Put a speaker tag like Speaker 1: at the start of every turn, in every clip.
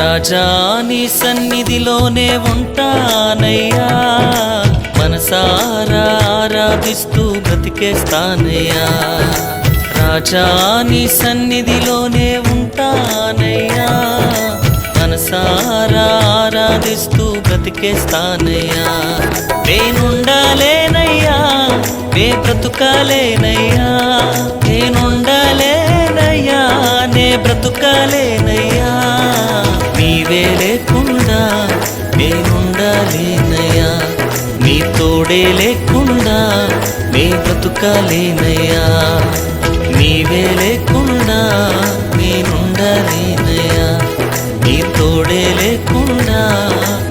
Speaker 1: రాజా నీ సన్నిధిలోనే ఉంటానయ్యా, మనసారా ఆరాధిస్తూ బ్రతికేస్తానయ్యా. రాజా నీ సన్నిధిలోనే ఉంటానయ్యా, మనసారా ఆరాధిస్తూ బ్రతికేస్తానయ్యా. నేనుండాలేనయ్యా, నే బ్రతుకాలేనయ్యా, నేనుండాలేనయ్యా, నే బ్రతుకాలేనయ్యా. నీవే లేకుండా నేనుండాలేనయ్యా, నీ తోడే లేకుండా నే బ్రతుకాలేనయ్యా. నీవే లేకుండా నేనుండాలేనయ్యా, నీ తోడే లేకుండా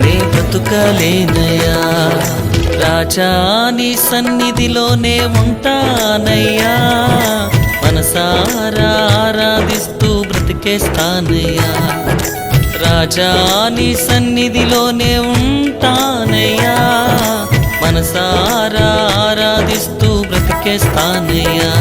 Speaker 1: నే బ్రతుకాలేనయ్యా. రాజా నీ సన్నిధిలోనే ఉంటానయ్యా, మనసారా ఆరాధిస్తూ బ్రతికేస్తానయ్యా. రాజా నీ సన్నిధిలోనే ఉంటానయ్యా, మనసారా ఆరాధిస్తూ బ్రతికేస్తానయ్యా.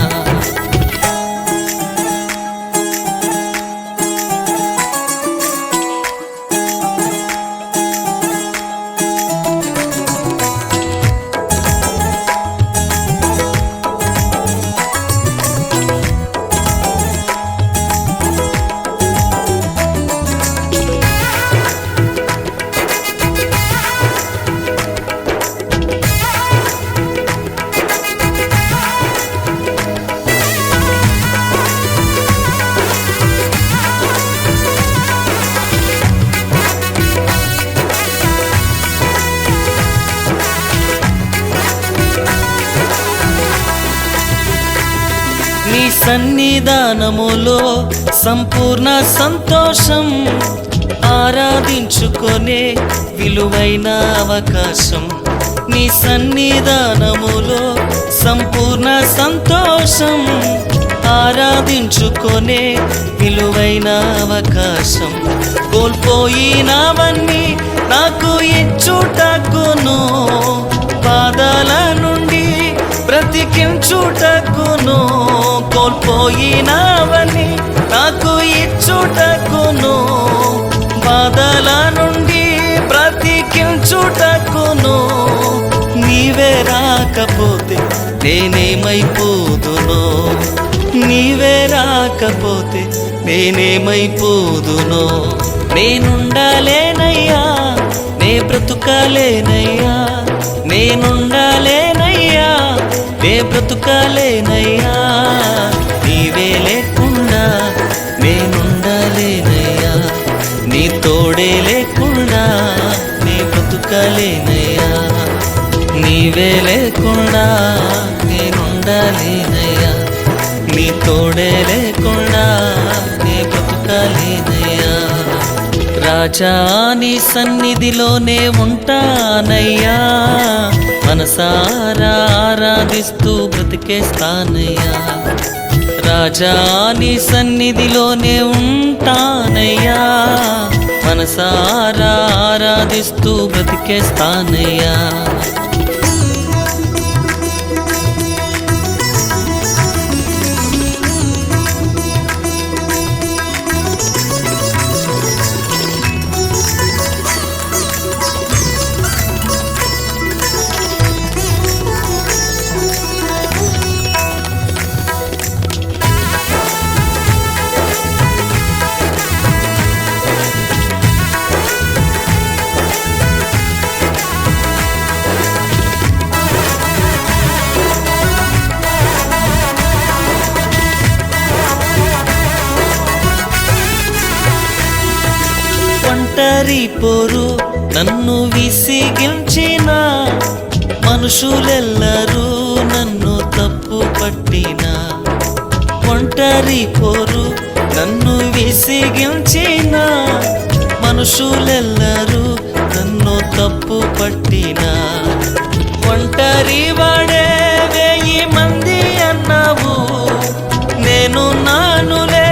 Speaker 1: నీ సన్నిధానములో సంపూర్ణ సంతోషం, ఆరాధించుకొనే విలువైన అవకాశం. నీ సన్నిధానములో సంపూర్ణ సంతోషం, ఆరాధించుకొనే విలువైన అవకాశం. కోల్పోయినవన్నీ నాకు ఇచ్చుటకును, బాధల నుండి బ్రతికించుటకును. కోల్పోయినవన్నీ నాకు ఇచ్చుటకును, బాధల నుండి బ్రతికించుటకును. నీవే రాకపోతే నేనేమైపోదునో, నీవే రాకపోతే నేనేమైపోదునో. నేనుండాలేనయ్యా, నే బ్రతుకాలేనయ్యా, నేనుండాలేనయ్యా, నే బ్రతుకాలేనయ్యా. నీవే లేకుండా నేనుండాలేనయ్యా, నీ తోడే లేకుండా నే బ్రతుకాలేనయ్యా. నీవే లేకుండా నేనుండాలేనయ్యా, నీ తోడే లేకుండా నే బ్రతుకాలేనయ్యా. రాజా నీ సన్నిధిలోనే ఉంటానయ్యా, మనసారా ఆరాధిస్తూ బ్రతికేస్తానయ్యా. రాజా నీ సన్నిధిలోనే ఉంటానయ్యా, మనసారా ఆరాధిస్తూ బ్రతికేస్తానయ్యా. ఒంటరి పోరు నన్ను విసిగించిన, మనుషులెల్లరూ నన్ను తప్పు పట్టిన. ఒంటరి పోరు నన్ను విసిగించిన, మనుషులెల్లరూ నన్ను తప్పు పట్టిన. ఒంటరి వాడే 1000 మంది అన్నావు, నేను నానులే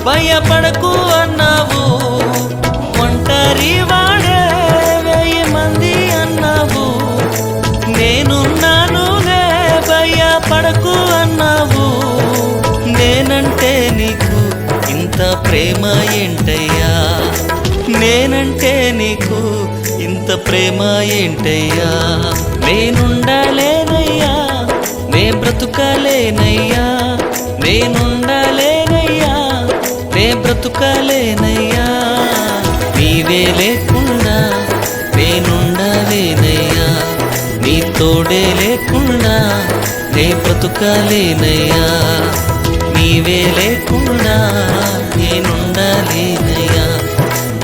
Speaker 1: భయపడకు అన్నావు. ఒంటరి వాడే 1000 మంది అన్నావు, నేనున్నానులే భయపడకు అన్నావు. నేనంటే నీకు ఇంత ప్రేమ ఏంటయ్యా, నేనంటే నీకు ఇంత ప్రేమ ఏంటయ్యా, నేనుండలేనయ్యా, నే బ్రతుకలేనయ్యా, నేనుండలేనయ్యా, నే బ్రతుకలేనయ్యా, నీవే లేకుండా నేనుండలేనయ్యా, నీ తోడే లేకుండా నే బ్రతుకలేనయ్యా, నీవే లేకుండా నేనుండలేనయ్యా,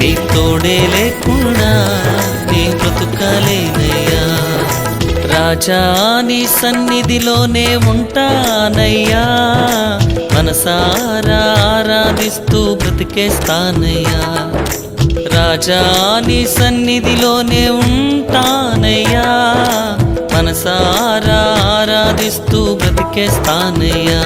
Speaker 1: నీ తోడే లేకుండా నీ బ్రతుకలేనయ్యా. రాజా నీ సన్నిధిలోనే ఉంటానయ్యా, మనసారా ఆరాధిస్తూ బ్రతికేస్తానయ్యా. రాజా నీ సన్నిధిలోనే ఉంటానయ్యా, మనసారా ఆరాధిస్తూ బ్రతికేస్తానయ్యా.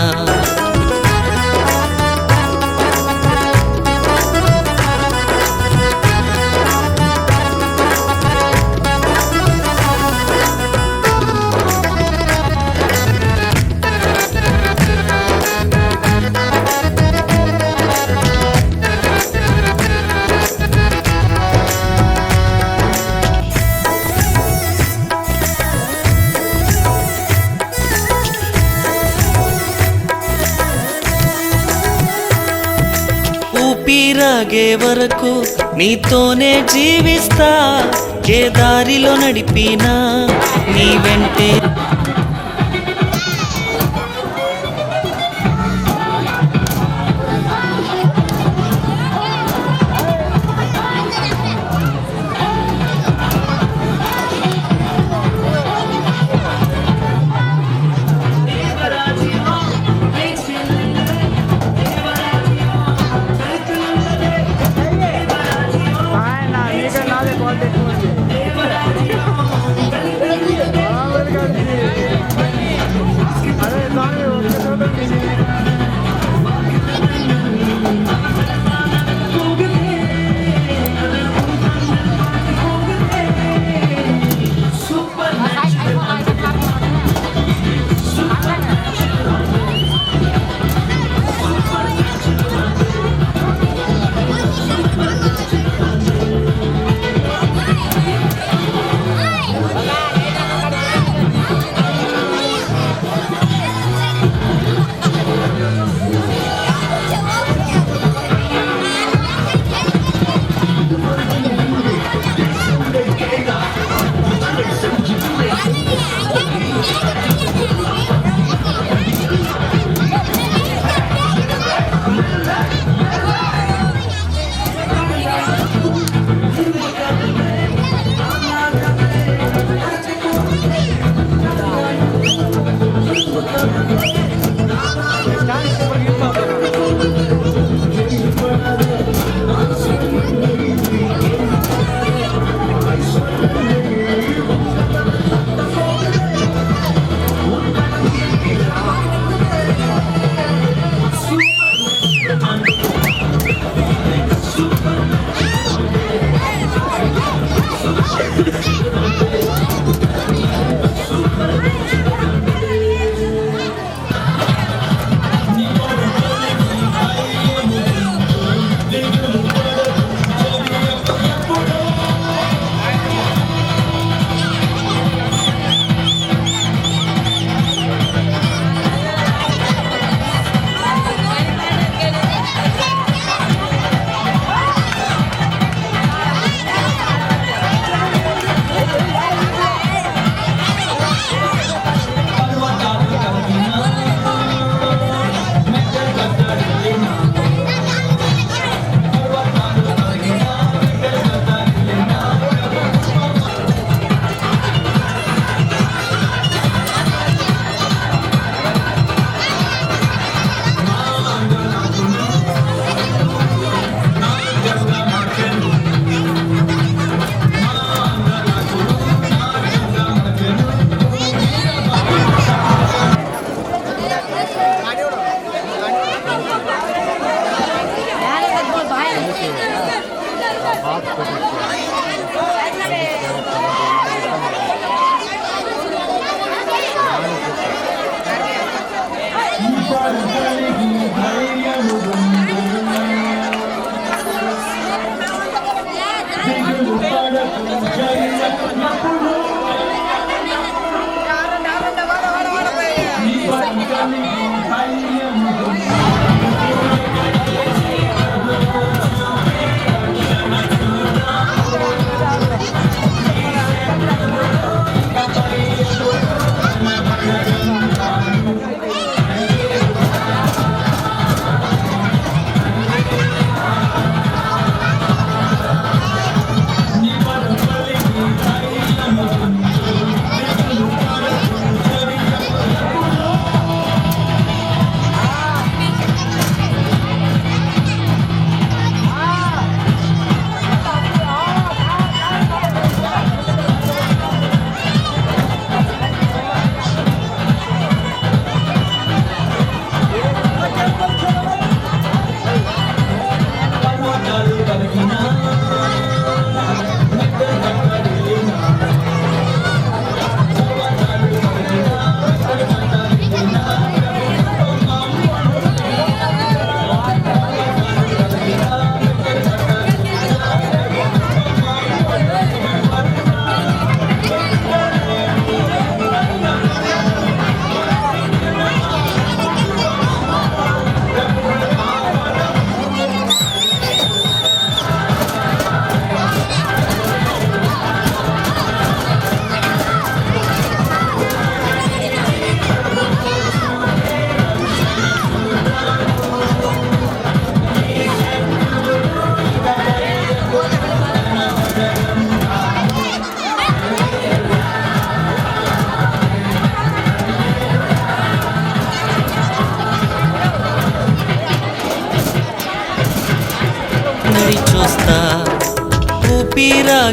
Speaker 1: ఊపిరాగే వరకు నీతోనే జీవిస్తా, ఏ దారిలో నడిపినా నీ వెంటే.
Speaker 2: నాదే బాగుంది.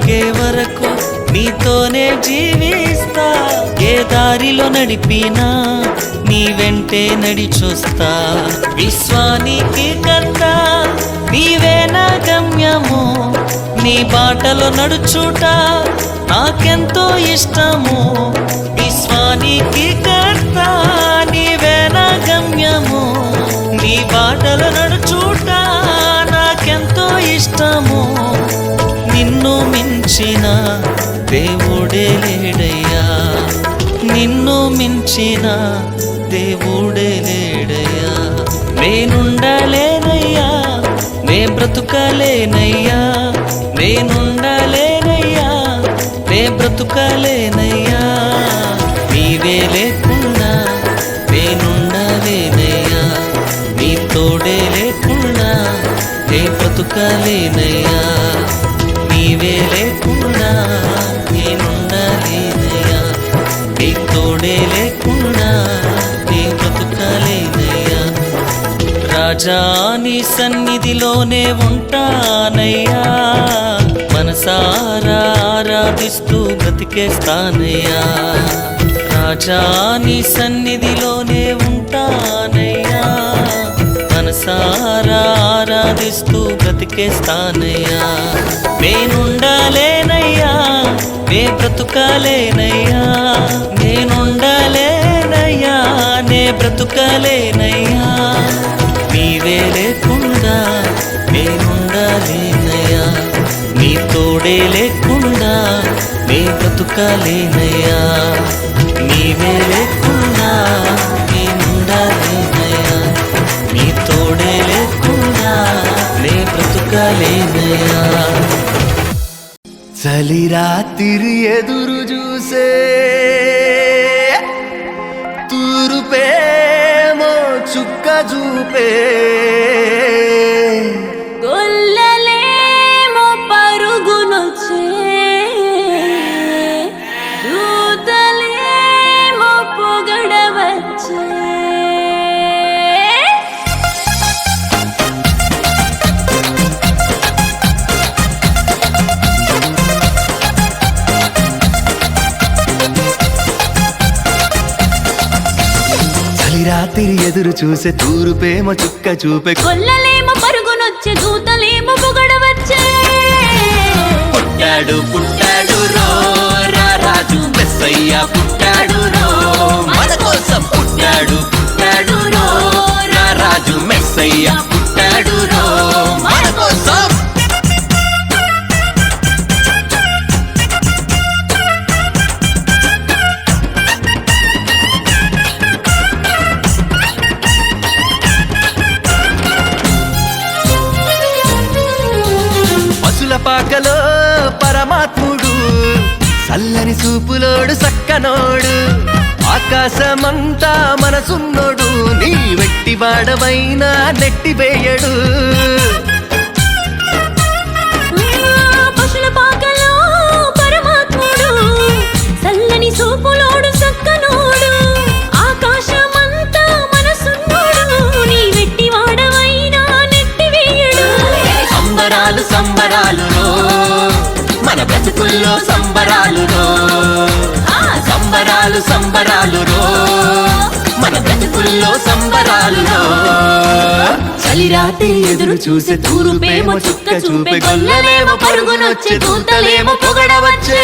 Speaker 1: సాగే వరకు నీతోనే జీవిస్తా, ఏ దారిలో నడిపినా నీ వెంటే నడిచొస్తా. విశ్వానికి కర్త నీవే నా గమ్యము, నీ బాటలో నడుచుట నాకెంతో ఇష్టము. విశ్వానికి కర్త నీవే నా గమ్యము, నీ బాటలో నడుచుట నాకెంతో ఇష్టము. నిన్ను మించిన దేవుడే లేడయ్యా, నిన్ను మించిన దేవుడే లేడయ్యా. నేనుండలేనయ్యా, నే బ్రతుకలేనయ్యా, నేనుండలేనయ్యా, నే బ్రతుకలేనయ్యా. నీవే లేకుండా నేనుండలేనయ్యా, నీ తోడే లేకుండా నే బ్రతుకలేనయ్యా. నీవే లేకుండా నేనుండలేనయ్యా, నీ తోడే లేకుండా నే బ్రతుకలేనయ్యా. రాజా నీ సన్నిధిలోనే ఉంటానయ్యా, మనసారా ఆరాధిస్తూ బ్రతికేస్తానయ్యా. రాజా నీ సన్నిధిలోనే ఉంటానయ్యా, మనసారా ఆరాధిస్తూ బ్రతికేస్తానయ్యా. నేనుండలేనయ్యా, నే బ్రతుకలేనయ్యా, నేనుండలేనయ్యా, నే బ్రతుకలేనయ్యా. నీవే లేకుండా నేనుండలేనయ్యా, నీ తోడే లేకుండా నే బ్రతుకలేనయ్యా. నీవే లేకుండా నేనుండలేనయ్యా, నీ తోడే లేకుండా నే బ్రతుకలేనయ్యా.
Speaker 2: చలి రాత్రి ఎదురు చూసే తూరుపేమో చుక్క చూపే,
Speaker 3: గొల్లలేమో పరుగునొచ్చే, దూతలేమో పొగడవచ్చే.
Speaker 2: రాత్రి ఎదురు చూసే తూరుపేమో చుక్క చూపే,
Speaker 3: గొల్లలేమో పరుగునొచ్చే, దూతలేమో పొగడవచ్చే.
Speaker 2: పుట్టాడు పుట్టాడు రో రా రాజు మెస్సయ్య పుట్టాడు రో, మన కోసం పుట్టాడు పుట్టాడు రో రా రాజు మెస్సయ్య పుట్టాడు రో, మన కోసం. పాకలో పరమాత్ముడు, చల్లని చూపులోడు సక్కనోడు, ఆకాశమంతా మనసున్నోడు, నీ వెట్టి వాడవైనా నెట్టివేయడు.
Speaker 3: పశుల పాకలో పరమాత్ముడు, చల్లని చూపులోడు సక్కనోడు, ఆకాశమంతా మనసున్నోడు, నీ వెట్టి వాడవైనా నెట్టివేయడు.
Speaker 2: సంబరాలు సంబరాలు రో, మన బ్రతుకుల్లో సంబరాలు రో, సంబరాలు సంబరాలు రో, మన బ్రతుకుల్లో సంబరాలు రో. చలిరాత్రి ఎదురు చూసే తూరుపేమో చుక్క చూపే, గొల్లలేమో పరుగునొచ్చే, దూతలేమో పొగడవచ్చే.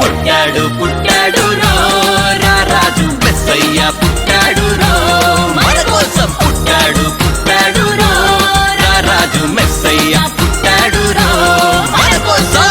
Speaker 2: పుట్టాడు పుట్టాడు రో రా రాజు మెస్సయ్య పుట్టాడు రో, మన కోసం పుట్టాడు పుట్టాడు రో రా రాజు మెస్సయ్య పుట్టాడు రో, మన కోసం.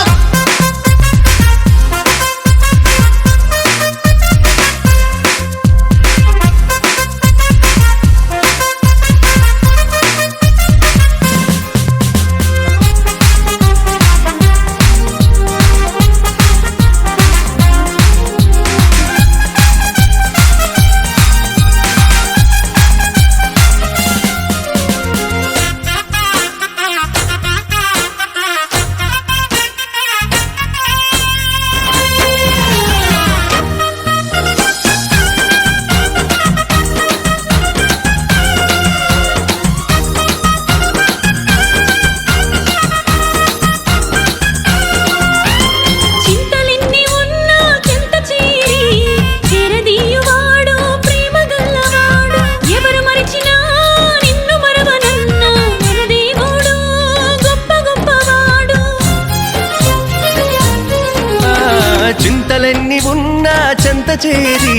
Speaker 2: చింతలెన్ని ఉన్నా చెంత చేరి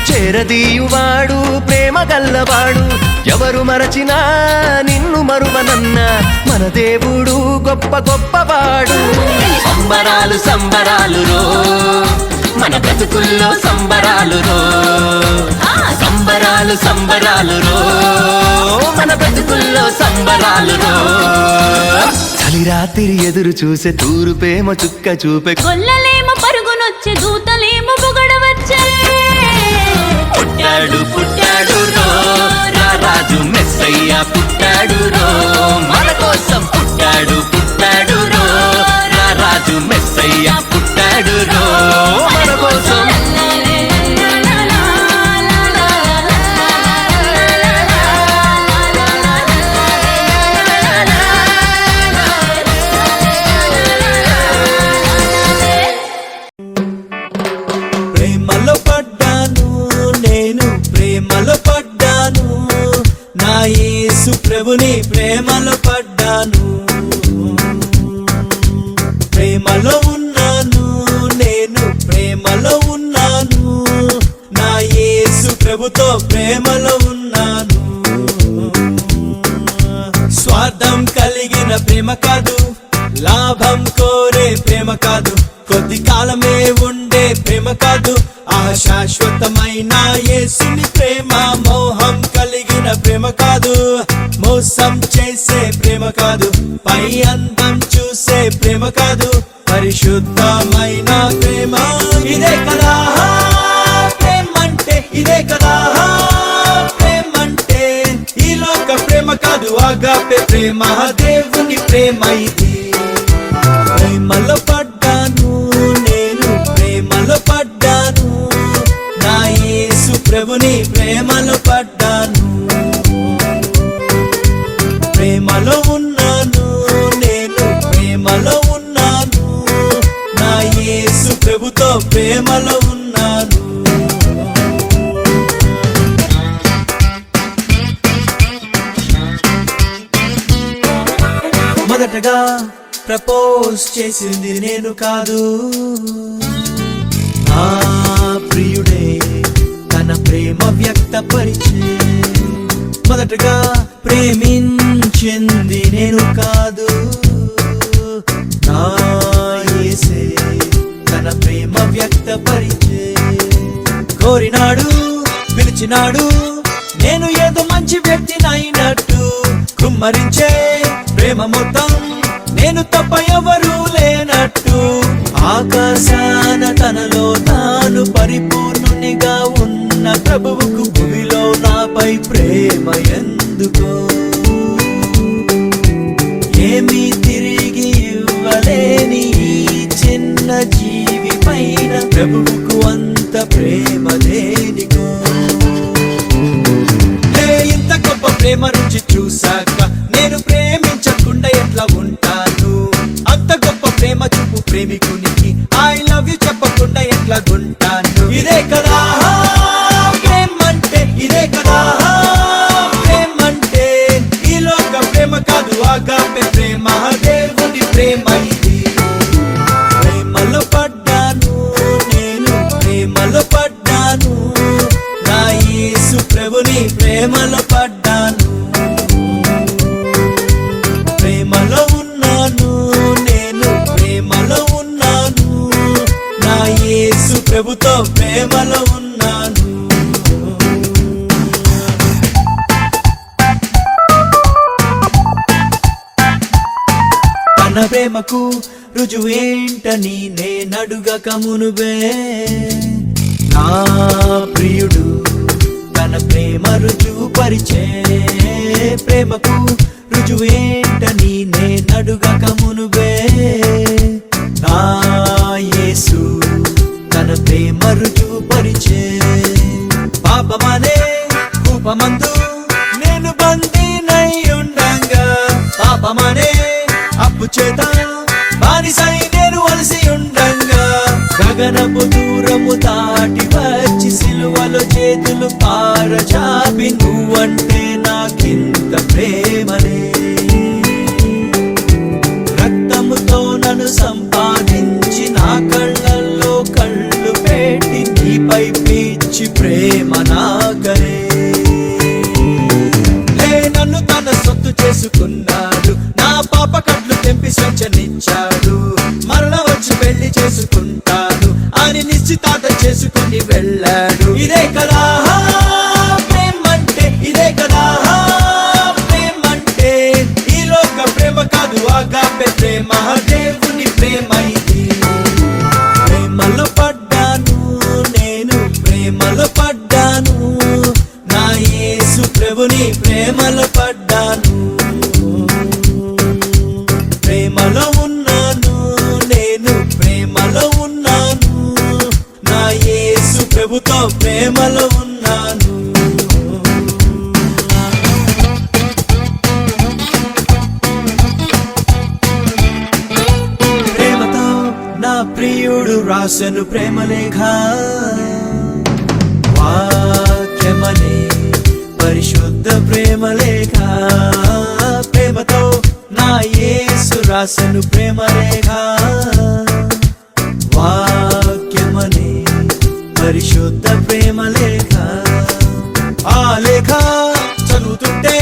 Speaker 2: చేరదీయువాడు ప్రేమ గల్లవాడు. ఎవరు మరచినా నిన్ను మరువనన్న మన దేవుడు గొప్ప గొప్పవాడు. సంబరాలు సంబరాలు రో మన బ్రతుకుల్లో సంబరాలు రో, సంబరాలు సంబరాలు రో మన బ్రతుకుల్లో సంబరాలు రో. చలి రాత్రి ఎదురు చూసే తూరుపేమో చుక్క చూపే,
Speaker 3: గొల్లలేమో పరుగునొచ్చే దూతలేమో పొగడవచ్చే.
Speaker 2: పుట్టాడు పుట్టాడు రో రారాజు మెస్సయ్య పుట్టాడు రో మన కోసం. పుట్టాడు పుట్టాడు రో రారాజు మెస్సయ్య పుట్టాడు రో మన కోసం.
Speaker 4: ప్రేమలో పడ్డాను నేను, ప్రేమలో పడ్డాను నా యేసు ప్రభుని ప్రేమలో పడ్డాను. ప్రేమలో ఉన్నాను నేను, ప్రేమలో ఉన్నాను నా యేసు ప్రభుతో ప్రేమలో ఉన్నాను. స్వార్థం కలిగిన ప్రేమ కాదు, లాభం కోరే ప్రేమ కాదు, కొద్ది కాలమే ఉండే ప్రేమ కాదు, ఆ శాశ్వతమైన యేసుని ప్రేమ. మోహం కలిగిన ప్రేమ కాదు, మోసం చేసే ప్రేమ కాదు, పై అందం చూసే ప్రేమ కాదు, పరిశుద్ధమైన ప్రేమ. ఇదే కదా ప్రేమంటే, ఇదే కదా ప్రేమంటే. ఈ లోక ప్రేమ కాదు, ఆగాపే ప్రేమ, దేవుని ప్రేమ ఇది. ప్రేమలో పడ్డాను నేను, ప్రేమలో పడ్డాను నా యేసు ప్రభుని ప్రేమలో పడ్డాను. ప్రేమలో ఉన్నాను నేను, ప్రేమలో ఉన్నాను నా యేసు ప్రభుతో ప్రేమలో ఉన్నాను. మొదటగా ప్రపోజ్ చేసింది నేను కాదు, నా ప్రియుడే తన ప్రేమ వ్యక్తపరిచే. మొదటగా ప్రేమించింది నేను కాదు, నా యేసే తన ప్రేమ వ్యక్తపరిచే. కోరినాడు పిలిచినాడు, నేను ఏదో మంచి వ్యక్తినైనట్టు, కుమ్మరించే ప్రేమ మొత్తం నేను తప్ప ఎవరు లేనట్టు. ఆకాశాన తనలో తాను పరిపూర్ణునిగా ఉన్న ప్రభువుకు భూమిలో నాపై ప్రేమ ఎందుకో. ఏమీ తిరిగి ఇవ్వలేని ఈ చిన్న జీవి పైన ప్రభువుకు అంత ప్రేమ దేనికో. ఇంత గొప్ప ప్రేమ రుచి చూసాక నేను ప్రేమించకుండా ఎట్లా ఉంటాను? అంత గొప్ప ప్రేమ చూపు ప్రేమికునికి ఐ లవ్ యు చెప్పకుండా ఎట్లా ఉంటాను? ఇదే కదా ప్రేమంటే, ఇదే కదా ప్రేమంటే. ఈ లోక ప్రేమ కాదు, ఆగాపే ప్రేమ, దేవుని ప్రేమ ఇది. ప్రేమలో పడ్డాను నేను, ప్రేమలో పడ్డాను నా యేసు ప్రభుని ప్రేమలో పడ్డాను. ప్రేమలో ఉన్నాను నేను, ప్రేమలో ఉన్నాను నా యేసు ప్రభుతో ప్రేమలో ఉన్నాను. తన ప్రేమకు రుజువేంటని నేనడుగక మునుబే, నా ప్రియుడు తన ప్రేమ రుజువు పరిచే. ప్రేమకు రుజువేంటని నేనడుగక మునుబే, నా యేసు తన ప్రేమ రుజువు పరిచే. పాపమనే కూపమందు నేను బందీనై ఉండంగా, పాపమనే అప్పు చేత బానిసై నేను అలసి ఉండంగా, గగనపు దూరము దాటి వచ్చి సిలువలో చేతులు పారచాపి నువ్వంటే నాకింత ప్రేమనే. రక్తముతో నన్ను సంపాదించి నా కళ్ళల్లో కళ్ళు నిశ్చితార్థం చేసుకొని వెళ్ళాడు. ఇదే కదా ప్రేమంటే, ఇదే కదా ప్రేమంటే. ఈ లోక ప్రేమ కాదు, ఆగాపే ప్రేమ, దేవుని ప్రేమ ఇది. ప్రేమలో పడ్డాను నేను, ప్రేమలో పడ్డాను, నా యేసు ప్రభుని ప్రేమలో పడ్డాను. ప్రేమలో ఉన్నాను నేను, ప్రేమలో ఉన్నాను, నా యేసు ప్రభుతో ప్రేమలో ఉన్నాను. ప్రేమతో నా ప్రియుడు రాసెను ప్రేమలేఖ, వాక్యమనే పరిశుద్ధ ప్రేమలేఖ. ప్రేమతో నా యేసు రాసెను ప్రేమలేఖ, వాక్యమనే పరిశుద్ధ ప్రేమలేఖ. ఆ లేఖ చదువుతుంటే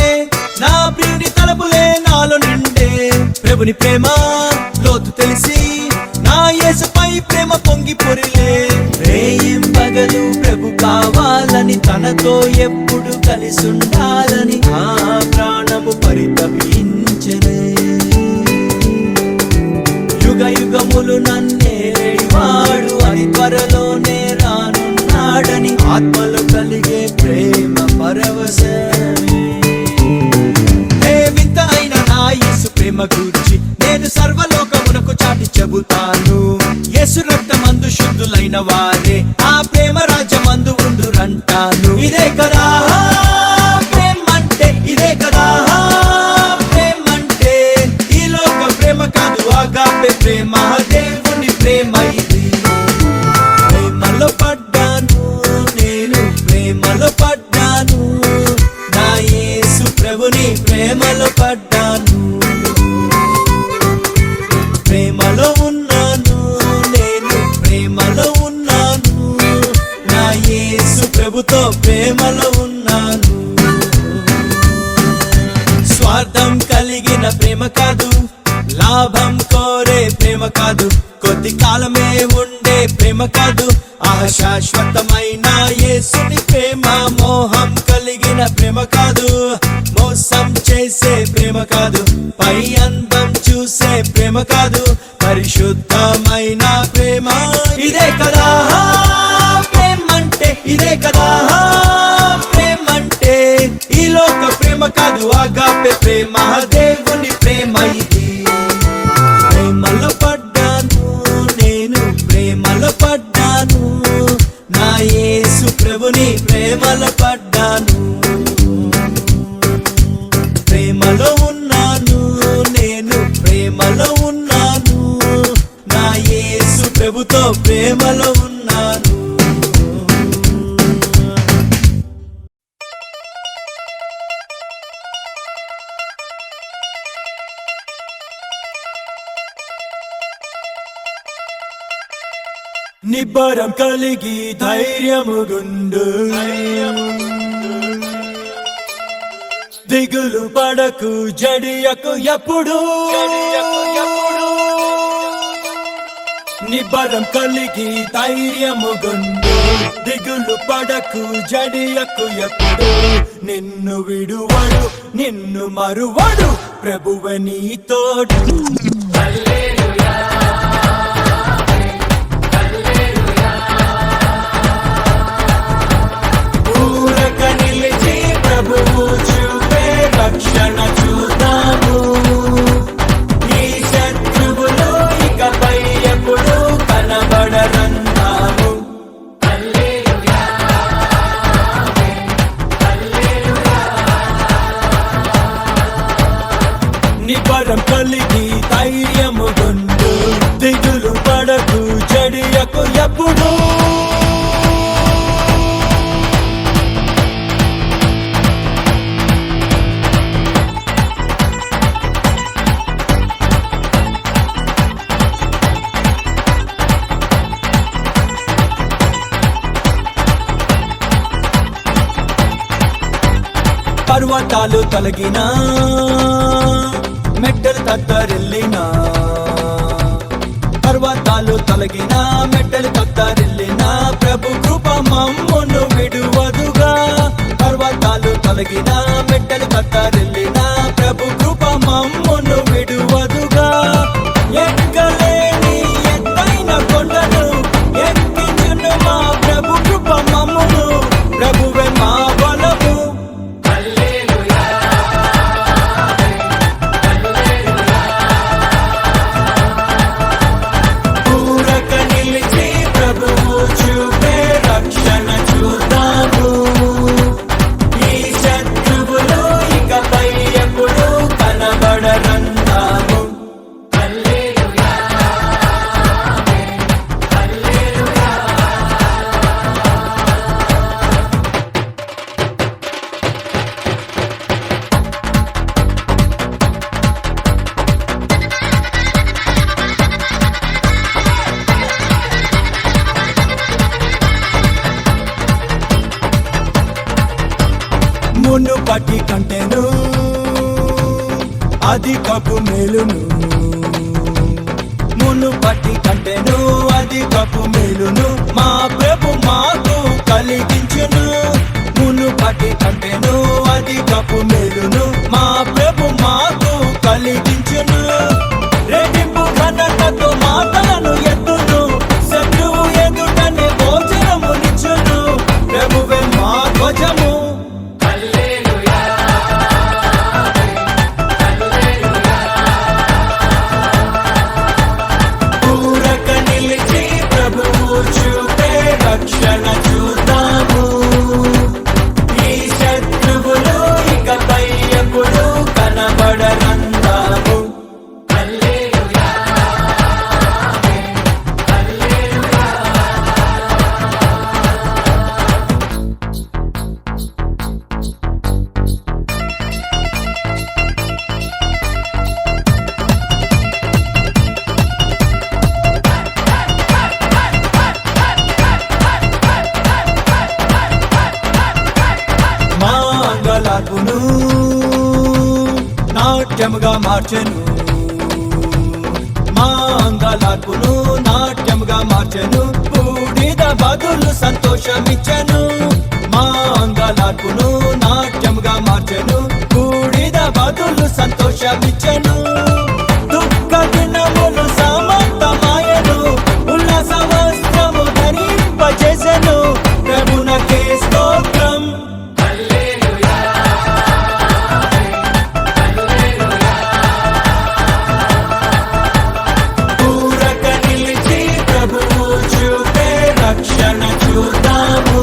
Speaker 4: నా ప్రియుని తలపులే నాలో నిండే. ప్రభుని ప్రేమ లోతు తెలిసి నా యేసుపై ప్రేమ పొంగి పొరిలే. రేయింబగలు ప్రభు కావాలని, తనతో ఎప్పుడు కలిసి ఉండాలని ఆ ప్రాణము పరితపించలే. యుగ యుగములు నన్నేవాడు అని త్వరలోనే రానున్నాడని ఆత్మలో కలిగే ప్రేమ పరవశమే. వింత అయిన నా యేసు ప్రేమ గురించి నేను సర్వలోకమునకు చాటి చెబుతాను. యేసు రక్తమందు శుద్ధులైన వారే ఆ ప్రేమ రాజ్యమందు ఉండురంటాను. ఇదే కదా ప్రేమంటే, ఇదే కదా ప్రేమంటే. ఈ లోక ప్రేమ కాదు, ఆగాపే ప్రేమ, దేవుని ప్రేమ ఇది. ప్రేమలో పడ్డాను నేను, ప్రేమలో పడ్డాను, నా యేసు ప్రభుని ప్రేమలో పడ్డాను. ప్రేమలో ఉన్నాను నేను, ప్రేమలో ఉన్నాను, నా యేసు ప్రభుతో ప్రేమలో ఉన్నాను. స్వార్థం కలిగిన ప్రేమ కాదు, లాభం కోరే ప్రేమ కాదు, కొద్ది కాలమే ఉండే ప్రేమ కాదు, శాశ్వతమైన యేసుని ప్రేమ. మోహం కలిగిన ప్రేమ కాదు, మోసం చేసే ప్రేమ కాదు, పై అందం చూసే ప్రేమ కాదు, పరిశుద్ధమైన ప్రేమ. ఇదే కదా ప్రేమంటే, ఇదే కదా ప్రేమంటే. ఈ లోక ప్రేమ కాదు, ఆగాపే ప్రేమ, దేవుని ప్రేమ ఇది. ప్రేమలో పడ్డాను నేను, ప్రేమలో పడ్డాను, నా యేసు ప్రభుని ప్రేమలో పడ్డాను. ప్రేమలో ఉన్నాను నేను, ప్రేమలో ఉన్నాను, నా యేసు ప్రభుతో ప్రేమలో ఉన్నాను. నిబ్బరం కలిగి ధైర్యముగుండు, దిగులు పడకు జడియకు ఎప్పుడు. నిబ్బరం కలిగి ధైర్యముగుండు, దిగులు పడకు జడియకు ఎప్పుడు. నిన్ను విడువడు, నిన్ను మరువడు, ప్రభువే నీ తోడు. ప్రభువు చూపే రక్షణ చూద్దాము, ఈ శత్రువులు ఇకపై ఎప్పుడు కనబడరందాము. నిబ్బరం కలిగి ధైర్యముగుండు, దిగులు పడకు జడియకు ఎప్పుడు. పర్వతాలు తొలగినా, మెట్టలు తత్తరిల్లినా, పర్వతాలు తొలగినా, మెట్టలు తత్తరిల్లినా, తొలగిన మెట్టలు కత్తారెళ్ళిన ప్రభు కృప మమ్మును విడువదుగా. ఎక్కలేని ఎత్తైన కొండను ఎక్కించును మా ప్రభు కృప మమ్మును, ప్రభువే మా బలము. ఊరక నిలిచి ప్రభువు చూపే రక్షణ చూద్దాము. ఈ శత్రువులు ఇకపై ఎప్పుడు కనబడరందాము. మునుపటి కంటెను అధికపు మేలును, మునుపటి కంటెను అధికపు మేలును మా ప్రభు మాకు కలిగించును. మునుపటి కంటెను అధికపు మేలును మా ప్రభు మాకు కలిగించును. రెట్టింపు ఘనతతో మాటలను ఎత్తును, శత్రువు ఎదుటనే భోజనమునిచ్చును. ప్రభువే మా ధ్వజము. ఊరక నిలిచి ప్రభువు చూపే రక్షణ చూద్దాము. ఈ శత్రువులు ఇకపై ఎప్పుడు కనబడరందాము. మా అంగలార్పును నాట్యముగా మార్చెను, మా అంగలార్పును నాట్యముగా మార్చెను. బూడిద బదులు సంతోషమిచ్చెను, మా అంగలార్పును నాట్యముగా మార్చెను. బూడిద బదులు సంతోషమిచ్చెను. దుఃఖ దినములు సమాప్తమాయెను, ఉల్లాస వస్త్రము ధరింపజేసెను. ప్రభునకే స్తోత్రం. ఊరక నిలిచి ప్రభువు చూపే రక్షణ చూద్దాము.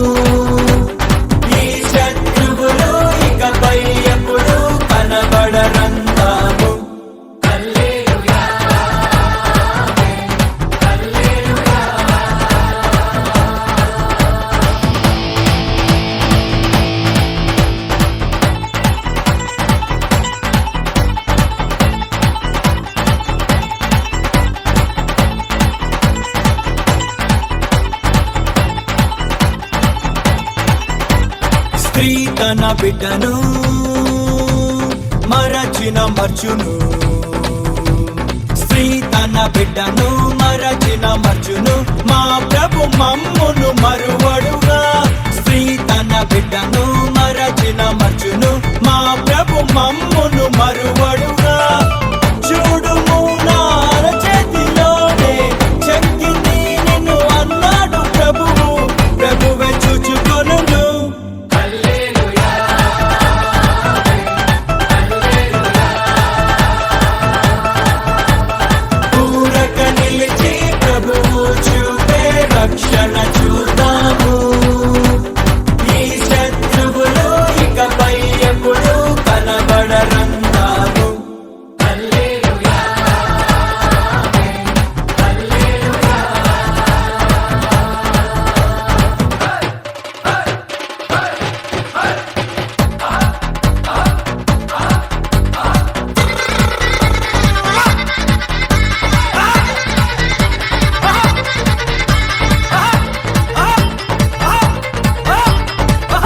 Speaker 4: ఈ శత్రువులు ఇకపై ఎప్పుడు కనబడరందాము. స్త్రీ తన బిడ్డను మరచిన మర్చును, స్త్రీ తన బిడ్డను మరచిన మర్చును. మా ప్రభు మమ్మును మరువడుగా. స్త్రీ తన బిడ్డను మరచిన మర్చును, మా ప్రభు మమ్మును మరువడుగా. చూడుము నా అరచేతిలోనే చెక్కింది నిన్ను అన్నాడు ప్రభువు, ప్రభువే చూచుకొనును. ఊరక నిలిచి ప్రభువు చూపే రక్షణ చూద్దాము. ఈ శత్రువులు ఇకపై ఎప్పుడు కనబడరందాము.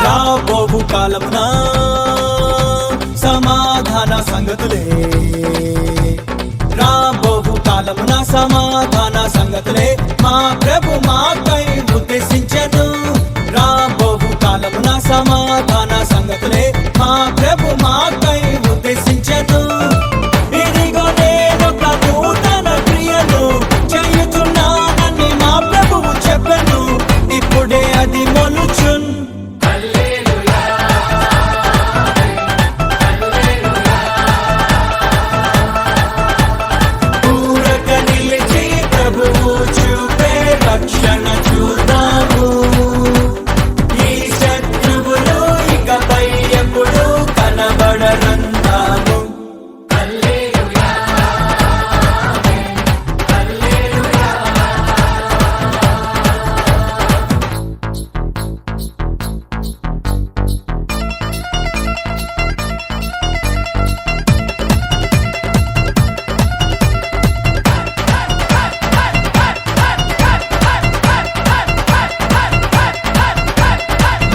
Speaker 4: రాబోవు కాలమున సమాధాన సంగతులే, రాబోవు కాలమున సమాధాన సంగతులే మా ప్రభు మాకై ఉద్దేశించెను. రాబోవు కాలమున సమాధాన సంగతులే మా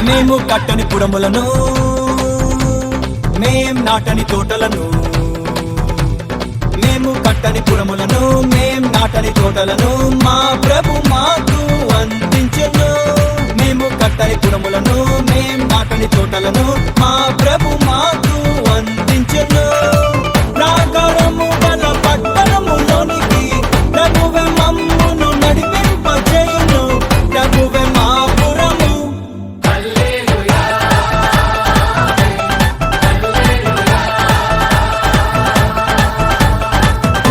Speaker 4: మేము కట్టని పురములను మేం నాటని తోటలను మేము కట్టని పురములను మేం నాటని తోటలను మా ప్రభు మాకు అందించును మేము కట్టని పురములను మేం నాటని తోటలను మా ప్రభు మాకు అందించును ప్రాకారము గల పట్టణములోనికి ప్రభువే మమ్మును నడిపింపజేయును ప్రభువే మా పురము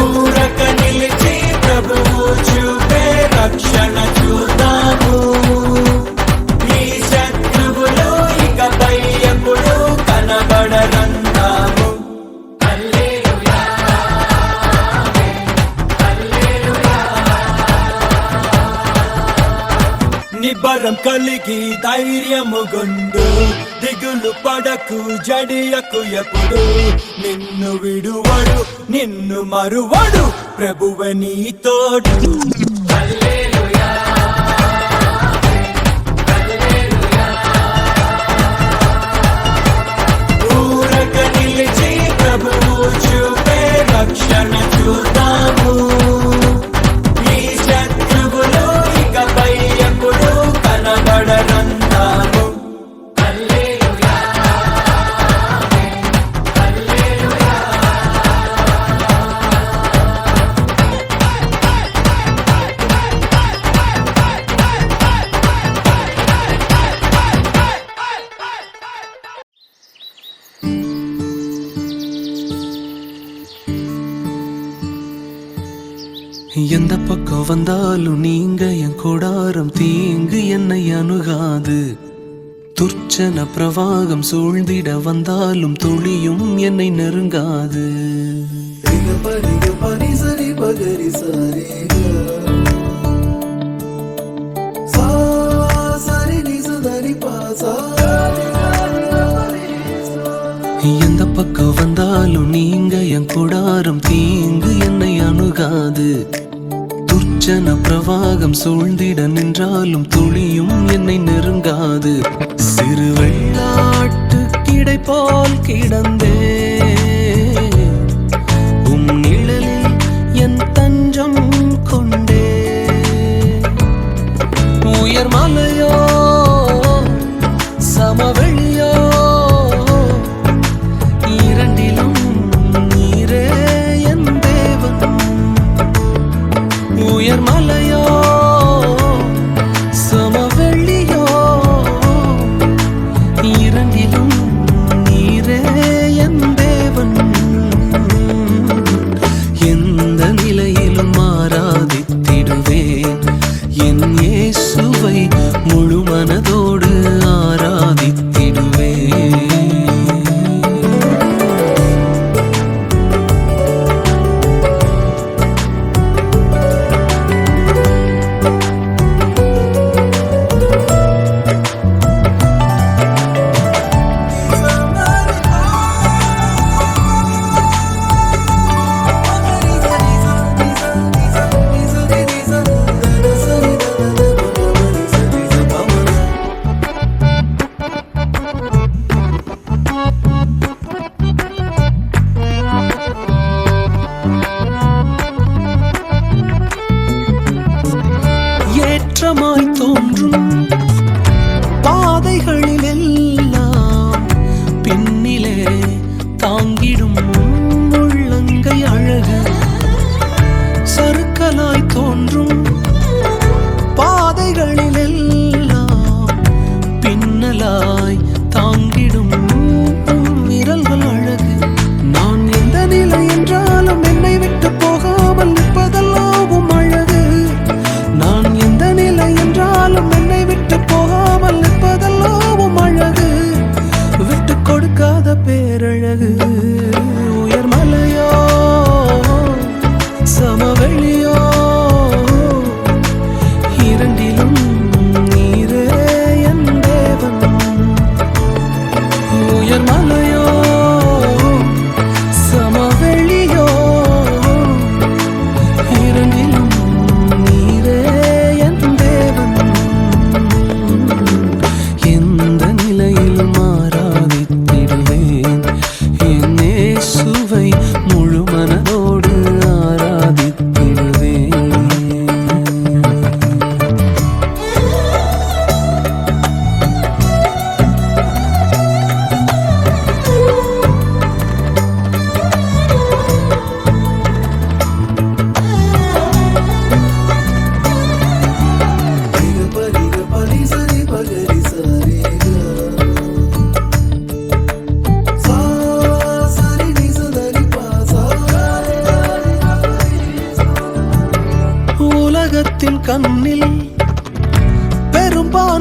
Speaker 4: ఊరక నిలిచి ప్రభువు చూపే రక్షణ చూద్దాము ఈ శత్రువులు ఇకపై ఎప్పుడు కనబడరంటాము నిబ్బరం కలిగి ధైర్యము గుండు దిగులు పడకు జడియకు ఎప్పుడు నిన్ను విడువడు నిన్ను మరువడు ప్రభువే నీ తోడు ఊరక నిలిచి ప్రభువు చూపే రక్షణ చూద్దాము ఈ శత్రువులు ఇకపై ఎప్పుడు కనబడరంటాము
Speaker 1: எந்த பக்கம் வந்தாலும் நீங்க என் கொடாரம் தீங்கு என்னை அணுகாது துர்ச்சன பிரவாகம் சூழ்ந்திட வந்தாலும் துளியும் என்னை நெருங்காது எந்த பக்கம் வந்தாலும் நீங்க என் கொடாரம் தீங்கு என்னை அணுகாது துர்ச்சன பிரவாகம் சூழ்ந்திட நின்றாலும் துளியும் என்னை நெருங்காது சிறு வெள்ளாட்டு கிடை போல் கிடந்தே உம் நிழலில் என் தஞ்சம் கொண்டே உயர் மலையோ சமவெளியோ இரண்டிலும் நீரே என் தேவன் உயர் மலையோ சமவெளியோ இரண்டிலும் நீரே என் தேவன் எந்த நிலையிலும் ஆராதித்திடுவேன் என் இயேசுவை முழு மனதோடு ஆராதித்திடுவேன் ஏற்றமாய் தோன்றும் பாதைகளில் எல்லாம் பின்னிலே தாங்கிடும் உள்ளங்கை அழகு சறுக்கலாய் தோன்றும் பாதைகளில் எல்லாம் பின்னலாய் தாங்கிடும் விரல்கள் அழகு நான் எந்த நிலை என்றாலும் என்னை விட்டு போகாமல் நிற்பதெல்லாம் அழகு நான் எந்த நிலை என்றாலும் என்னை விட்டு போகாமல் நிற்பதெல்லாம் அழகு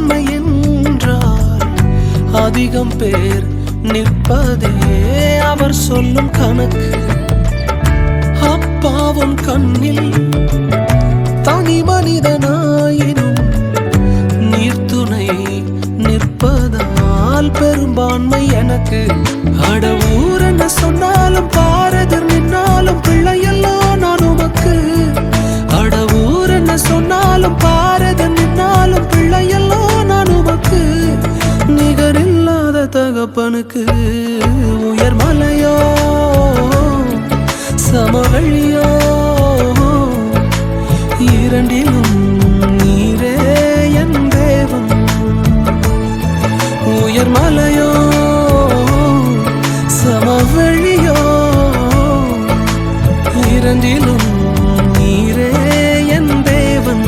Speaker 1: பெரும்பான்மை என்றால் அதிகம் பேர் நிற்பதே அவர் சொல்லும் கணக்கு. அப்பாவும் கண்ணில் தனி மனிதனாயினும் நீர்த்துணை நிற்பதால் பெரும்பான்மை எனக்கு. அட ஊர் என்ன சொன்னாலும் பாரதர் நின்னாலும் பிள்ளையெல்லாம் நான் உமக்கு. அட ஊர் என்ன சொன்னாலும் பாரதர் நின்னாலும் பிள்ளையெல்லாம் நான் உமக்கு. நிகரில்லாத தகப்பனுக்கு உயர்மலையோ சமவெளியோ இரண்டிலும் நீரே என் தேவன். உயர்மலையோ சமவெளியோ இரண்டிலும் நீரே என் தேவன்.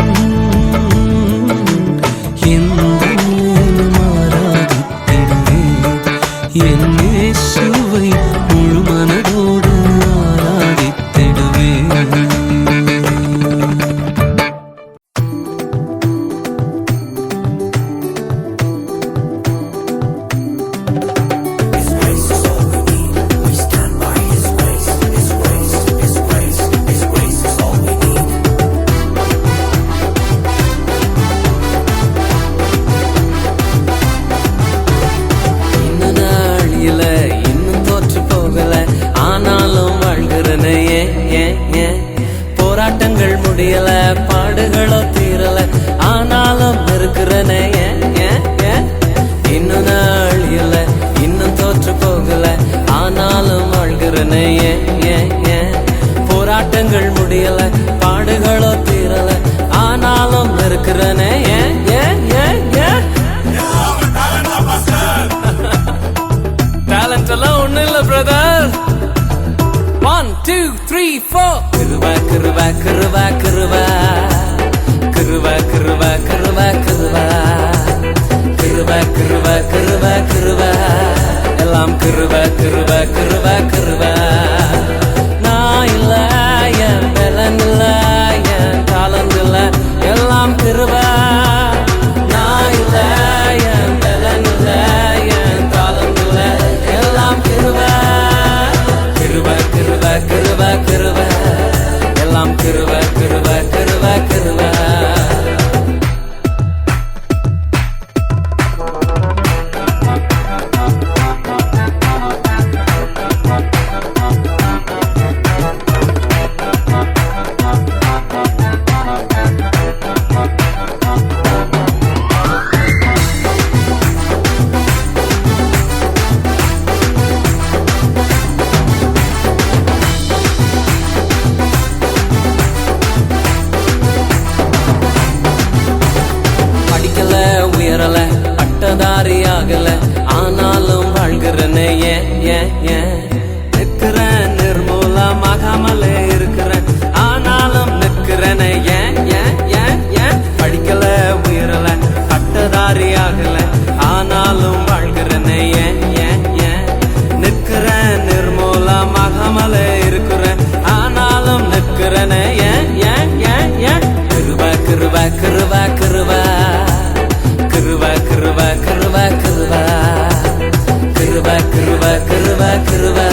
Speaker 1: என் இயேசுவை முழு மனதோடு ஆராதித்திடுவேன்.
Speaker 5: போராட்டங்கள் முடியல, பாடுகளோ தீரல, ஆனாலும் இருக்கிறனே. இன்னும் நாள் இல்ல, இன்னும் தோற்று போகல, ஆனாலும் வாழ்கிறனே. போராட்டங்கள் முடியல, பாடுகளோ தீரல, ஆனாலும் இருக்கிறனே. டேலண்ட் எல்லாம் ஒண்ணு இல்ல பிரதர். 1 2 3 4 கிருபா கிருபா கிருபா கிருபா கிருபா கிருபா கிருபா கிருபா கிருபா கிருபா கிருபா கிருபா எல்லாம் கிருபா கிருபா கிருபா கிருபா. நான் இல்ல, என் பலன் இல்ல, என் தாளந்து இல்ல, எல்லாம் கிருபா. நான் இல்ல, என் பலன் இல்ல, என் தாளந்து இல்ல, எல்லாம் கிருபா. கிருபா கிருபா கிருபா கிருபா எல்லாம் கிருபா கிருபா கிருபா கிருபா. உயரல, பட்டதாரி ஆகல, ஆனாலும் வாழ்கிறனே. நிற்கிறேன், நிர்மூலமாகாமலே இருக்கிறேன், ஆனாலும் நிற்கிறனே. படிக்கல, உயரல, பட்டதாரி ஆகல, ஆனாலும் வாழ்கிறனே. நிற்கிறேன், நிர்மூலமாகாமலே இருக்கிறேன், ஆனாலும் நிற்கிறனே. கிருபா கிருபா கிருபா கிருபா கிருபா கிருபா கிருபா கிருபா கிருபா கிருபா கிருபா கிருபா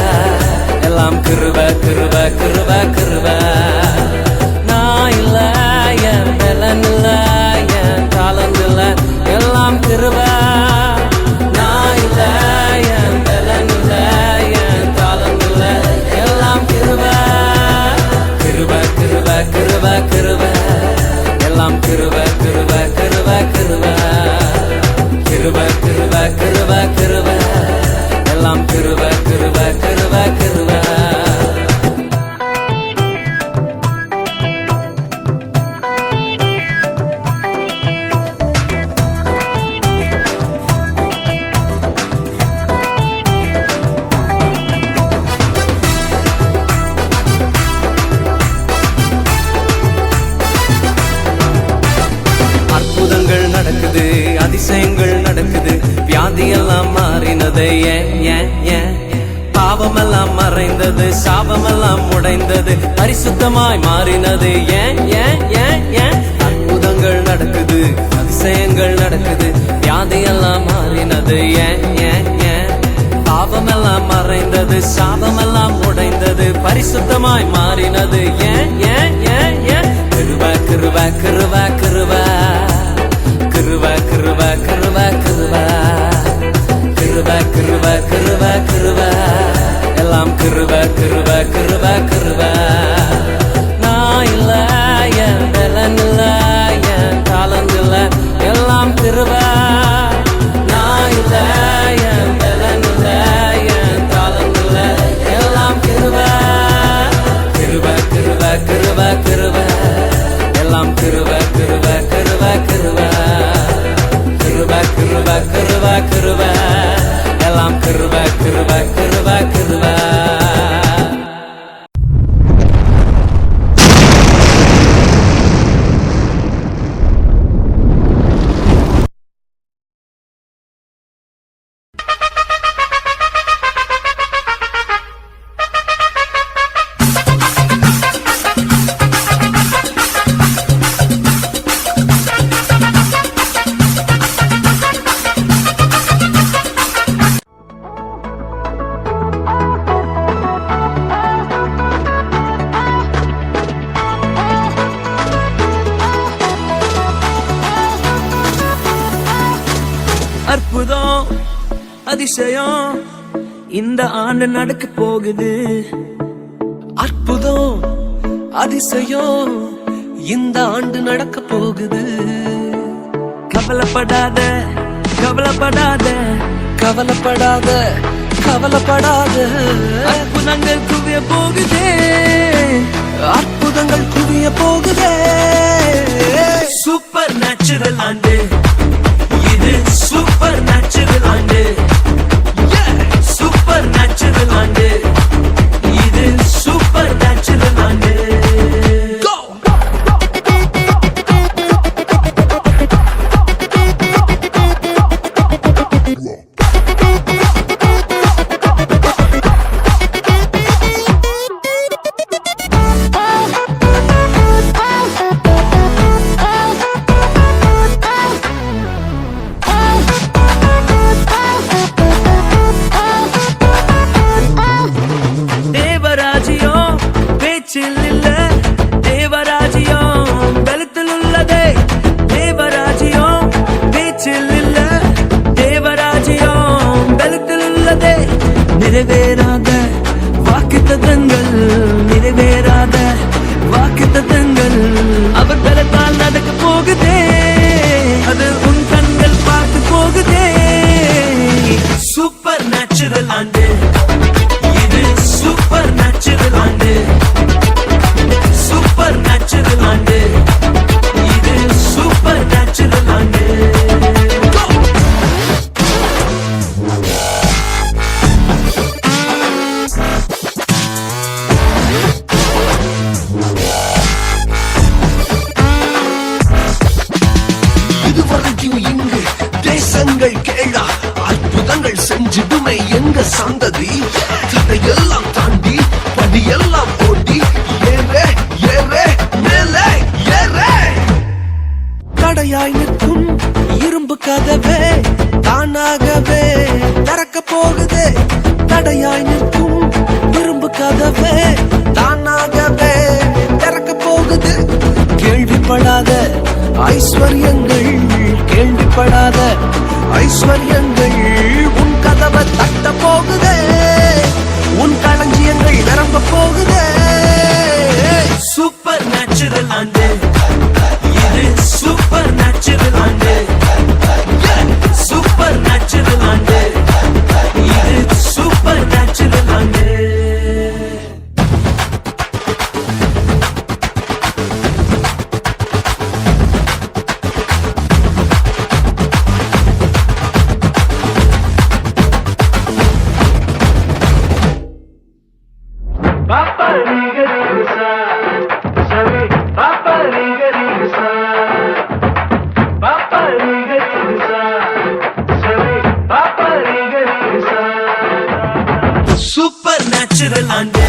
Speaker 5: எல்லாம் கிருபா கிருபா கிருபா கிருபா. நான் இல்ல, என் பலன் இல்ல, என் தாளந்து இல்ல, எல்லாம் கிருபா. நான் இல்ல, என் பலன் இல்ல, என் தாளந்து இல்ல, எல்லாம் கிருபா. கிருபா கிருபா கிருபா கிருபா எல்லாம் கிருபா கிருபா கிருபா கிருபா கிருபா கிருபா கிருபா கிருபா எல்லாம் கிருபா கிருபா கிருபா கிருபா. அற்புதங்கள் நடக்குது, அதிசயங்கள் நடக்குது, வியாதியெல்லாம் மாறினது. பாவமெல்லாம் மறைந்தது, சாபமெல்லாம் உடைந்தது, பரிசுத்தமாய் மாறினது. அற்புதங்கள் நடக்குது, அதிசயங்கள் அதிசயங்கள் நடக்குது, வியாதியெல்லாம் மாறினது. ஏன் ஏன் ஏன்? பாவமெல்லாம் மறைந்தது, சாபமெல்லாம் உடைந்தது, பரிசுத்தமாய் மாறினது. ஏன் ஏன் ஏன் ஏன்? கிருப கிருப கிருப கிருப கிருப கிருப கிருப கிருப கிருப கிருப கிருப கிருப எல்லாம் கிருப கிருப கிருப கிருப. நான் இல்ல, என் பலன் இல்ல, என் தாளந்து இல்ல, எல்லாம் கிருப. நான் இல்ல, என் பலன் இல்ல, என் தாளந்து இல்ல, எல்லாம் கிருப. கிருப கிருப கிருப கிருப எல்லாம் கிருப கிருப கிருப கிருப கிருப கிருப கிருப கிருப எல்லாம் கிருப கிருப கிருப கிருப.
Speaker 1: அற்புதம் அதிசயம் இந்த ஆண்டு நடக்க போகுது. அற்புதம் அதிசயம் இந்த ஆண்டு நடக்க போகுது. கவலைப்படாத கவலைப்படாத கவலைப்படாத கவலைப்படாத. அற்புதங்கள் குவிய போகுதே, அற்புதங்கள் குவிய போகுதே. சூப்பர் நேச்சுரல் ஆண்டு இது, சூப்பர் நேச்சுரல் ஆண்டு. சூப்பர் நேச்சுரல் ஆண்டு இது, சூப்பர் நேச்சுரல் ஆண்டு. நிறைவேறாத வாக்குத்தத்தங்கள், நிறைவேறாத வாக்குத்தத்தங்கள் அவர் பலத்தால் நடக்க போகுதே. அது உன் கண்கள் பார்த்து போகுதே. சூப்பர் நேச்சுரல் ஆண்டு இது, சூப்பர் நேச்சுரல் ஆண்டு. சூப்பர் நேச்சுரல் ஆண்டு இது, சூப்பர் நேச்சுரல் ஆண்டு. கேளா அற்புதங்கள் செஞ்சிடுமே எங்க சந்ததி. தடையெல்லாம் தாண்டி படியெல்லாம் ஓட்டி ஏறே ஏறே மேலே ஏறே. தடையாய் நிற்கும் இரும்பு கதவே தானாகவே திறக்க போகுதே. தடையாய் நிற்கும் இரும்பு கதவே தானாகவே திறக்க போகுது. கேள்விப்படாத ஐஸ்வர்யங்கள், கேள்விப்படாத ஐஸ்வர்யங்கள் உன் கதவை தட்ட போகுதே. உன் களஞ்சியங்கள் நிரம்ப போகுதே. சூப்பர் நேச்சுரல் ஆண்டு இது, சூப்பர் நேச்சுரல் ஆண்டு. சூப்பர் நேச்சுரல் ஆண்டு இது, சூப்பர் நேச்சுரல் ஆண்டு. சூப்பர் நேச்சுரல் ஆண்டு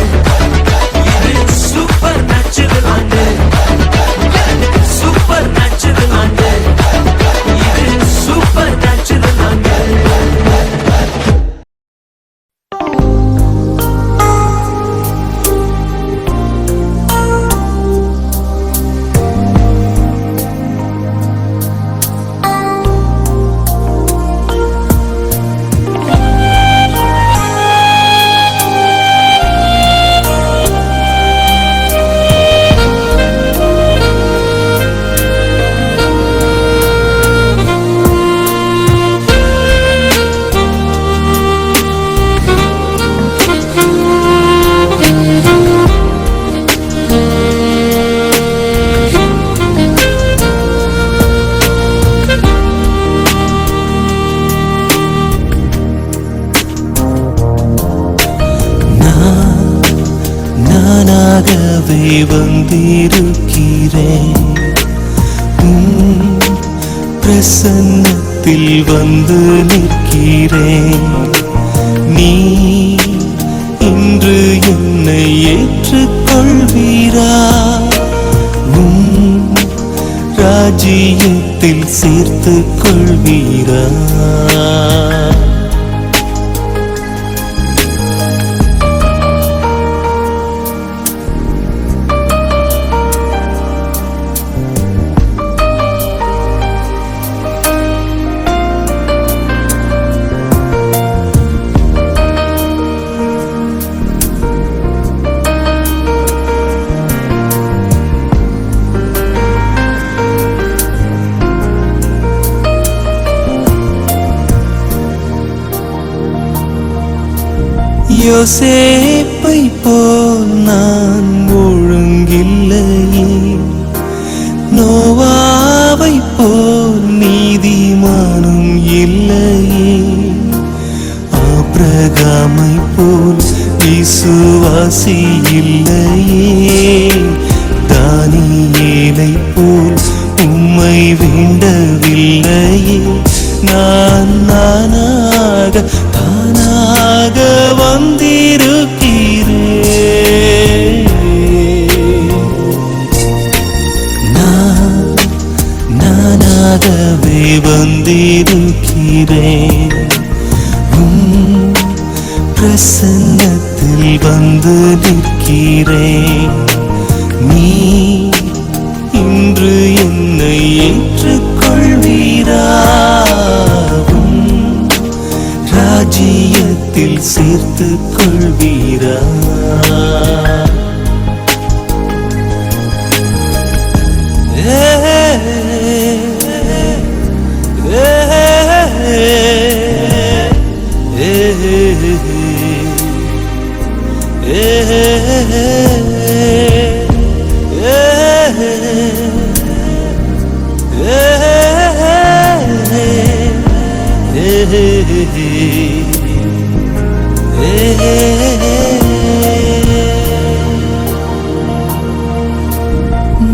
Speaker 1: இது, சூப்பர் நேச்சுரல் ஆண்டு. சூப்பர் நேச்சுரல் ஆண்டு
Speaker 6: வந்திருக்கிறேன் பிரசன்னத்தில் வந்து நிற்கிறேன் நீ இன்று என்னை ஏற்றுக்கொள்வீரா ராஜ்யத்தில் சேர்த்து கொள்வீரா யோசேப்பை போல் நான் ஒழுங்கில்லையே நோவாவை போல் நீதிமானும் இல்லையே ஆபிரகாமை போல் விசுவாசி இல்லையே தானியேலை போல் உம்மை வேண்டவில்லையே நான் நானாக தானாக வந்திருக்கிறேன் நானாகவே வந்திருக்கிறேன் பிரசன்னத்தில் வந்து நிற்கிறேன் நீ இன்று என்னை ஏற்றுக்கொள்வீரா ராஜ்யத்தில் சேர்த்து கொள்வீரா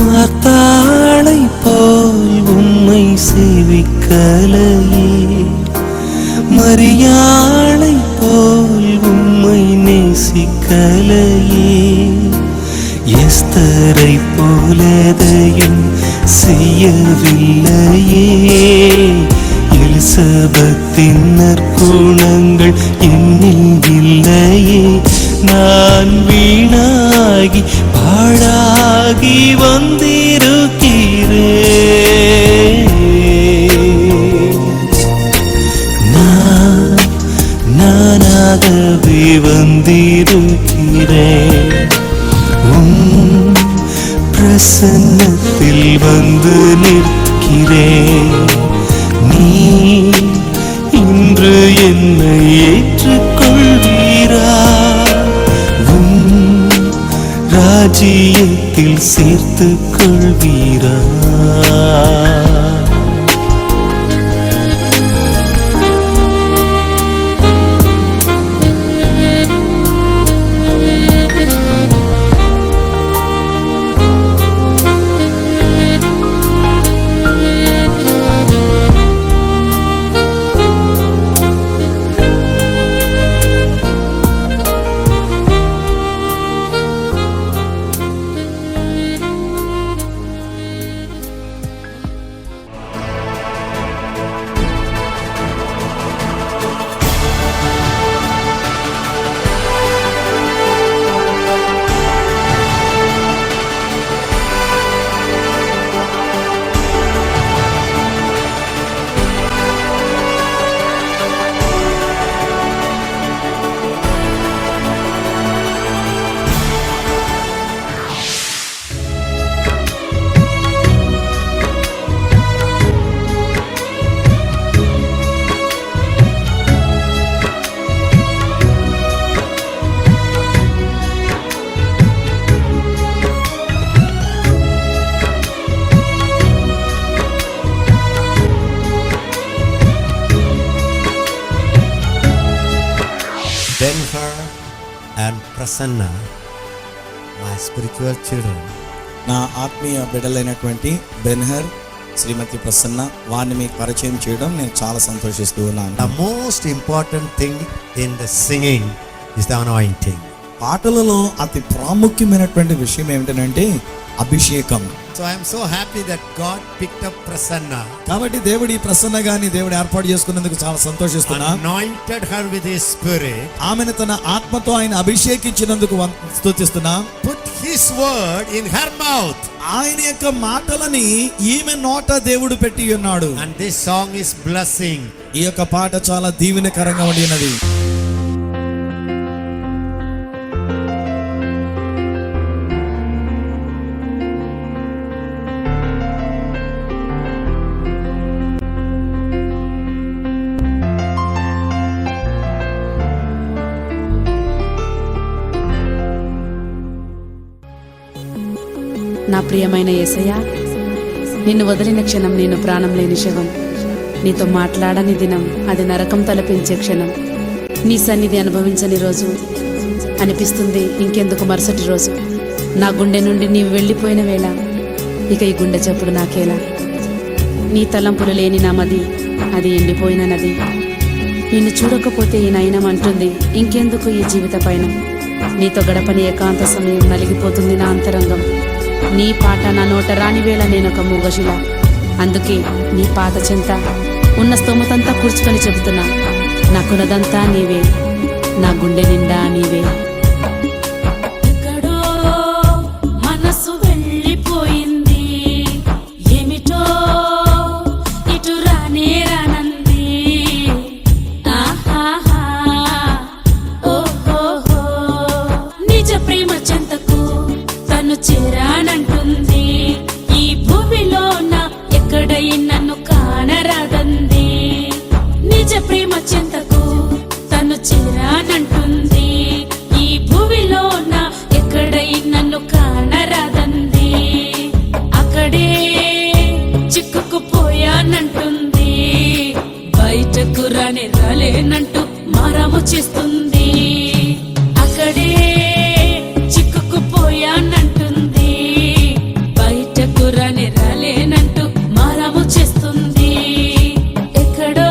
Speaker 6: மார்த்தாளை போல் உம்மை சேவிக்கலையே மரியாளை போல் உம்மை நேசிக்கலையே எஸ்தரை போலதையும் செய்யவில்லையே எலிசபெத்தின் நற்குணங்கள் என்னில் இல்லையே நான் வீணாகி பாழாகி வந்திருக்கிறேன் நானாகவே வந்திருக்கிறேன் பிரசன்னத்தில் வந்து நிற்கிறேன் நீ இன்று என்னை ஏற்றுக்கொள்வீரா ராஜ்யத்தில் சேர்த்து கொள்வீரா
Speaker 7: Denver and Prasanna my spiritual children.
Speaker 8: నా ఆత్మీయ బిడ్డలైనటువంటి బెన్హర్ శ్రీమతి ప్రసన్న వారిని మీకు పరిచయం చేయడం నేను చాలా సంతోషిస్తూ ఉన్నాను.
Speaker 7: The most important thing in the singing is the anointing.
Speaker 8: పాటలలో అతి ప్రాముఖ్యమైనటువంటి విషయం ఏమిటంటే అభిషేకం.
Speaker 7: So I am so happy that God picked up Prasanna,
Speaker 8: కాబట్టి దేవుడు ఈ ప్రసన్న గారిని దేవుడు ఏర్పాటు చేసుకున్నందుకు చాలా సంతోషిస్తున్నా.
Speaker 7: anointed her with his spirit,
Speaker 8: ఆమెను తన ఆత్మతో ఆయన అభిషేకించినందుకు స్తుతిస్తున్నా.
Speaker 7: put his word in her mouth.
Speaker 8: ఆయన యొక్క మాటలని ఈమె నోట దేవుడు పెట్టి ఉన్నాడు.
Speaker 7: And this song is blessing.
Speaker 8: ఈ యొక్క పాట చాలా దీవెనకరంగా ఉండి ఉన్నది.
Speaker 9: నా ప్రియమైన యేసయ్యా, నిన్ను వదిలిన క్షణం నేను ప్రాణం లేని శవం. నీతో మాట్లాడని దినం అది నరకం తలపించే క్షణం. నీ సన్నిధి అనుభవించని రోజు అనిపిస్తుంది ఇంకెందుకు మరుసటి రోజు. నా గుండె నుండి నీవు వెళ్ళిపోయిన వేళ ఇక ఈ గుండె చప్పుడు నాకేలా. నీ తలంపులు లేని నా మది అది ఎండిపోయిన నది. నిన్ను చూడకపోతే ఈ నయనం అంటుంది ఇంకెందుకు ఈ జీవిత పయనం. నీతో గడపని ఏకాంత సమయం నలిగిపోతుంది నా అంతరంగం. నీ పాట నా నోట రాని వేళ నేనొక మూగశిల. అందుకే నీ పాత చెంత ఉన్న స్తోమతంతా కూర్చుకొని చెబుతున్నా, నాకున్నదంతా నీవే, నా గుండె నిండా నీవే.
Speaker 3: ఎక్కడో మనసు వెళ్ళిపోయింది, ఏమిటో ఇటు రానే రానంది. ఆహాహా, ఓహోహో, నిజ ప్రేమ చెంతకు తను చేరానంటుంది. ఈ భూమిలో నా ఎక్కడై నన్ను కానరాదంది. నిజ ప్రేమ చెంతకు తను చేరానంటుంది. ఈ భూమిలో నా ఎక్కడై నన్ను కానరాదంది. అక్కడే చిక్కుకుపోయానంటుంది. బయటకు రాలేనంటూ మారాము చేస్తుంది. అక్కడే చిక్కుకుపోయానంటుంది. బయటకు రాలేనంటూ మారాము చేస్తుంది. ఎక్కడో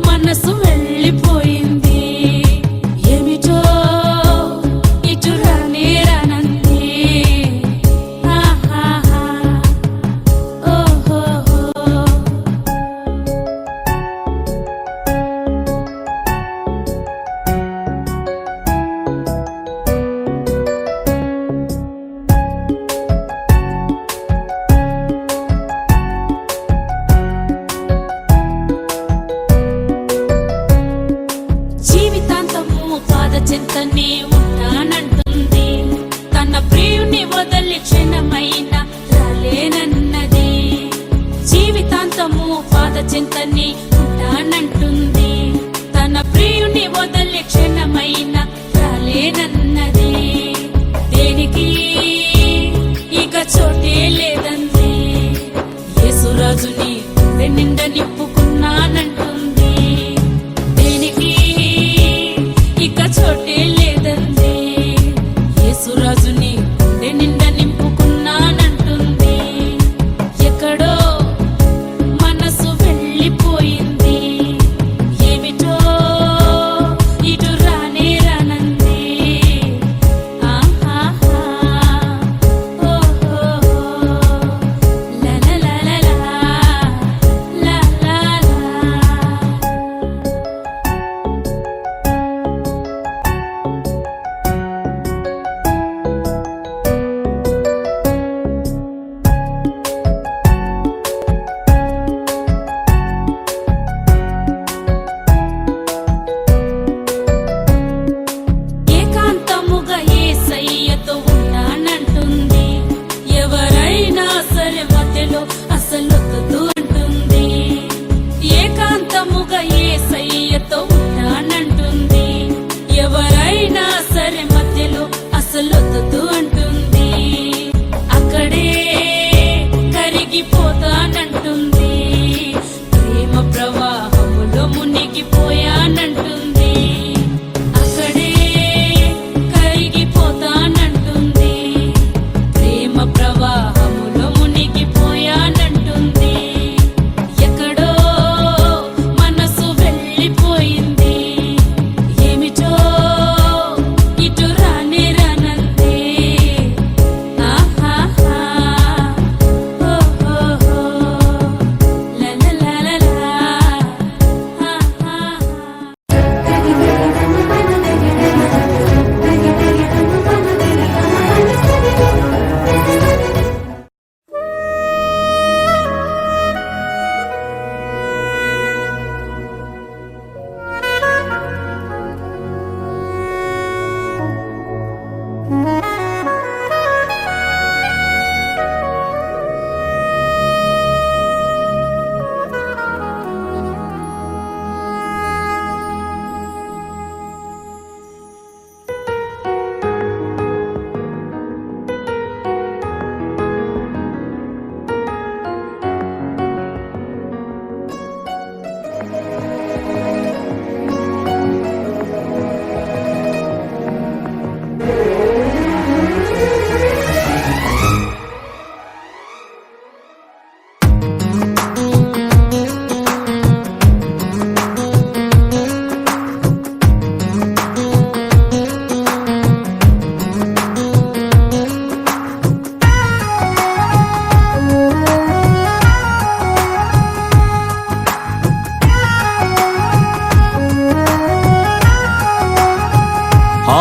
Speaker 3: మనసు వెళ్ళిపోయింది, ఏమిటో ఇటు రానే రానంది. ఆహాహా, ఓహోహో. జీవితాంతము పాద చెంతనే ఉంటానంటుంది. తన ప్రియుని వదలి క్షణమైన రాలేనన్నది. జీవితాంతము పాద చెంతనే ఉంటానంటుంది. తన ప్రియుని వదలి క్షణమైన రాలేనన్నది. దేనికి ఇక చోటే లేదంది. యేసురాజుని గుండె నిండా నింపుకున్నానంటుంది. దేనికి ఇక చోటే లేదంది. యేసురాజుని గుండె నిండా నింపుకున్నానంటుంది. ఎక్కడో మనసు వెళ్ళిపోయింది.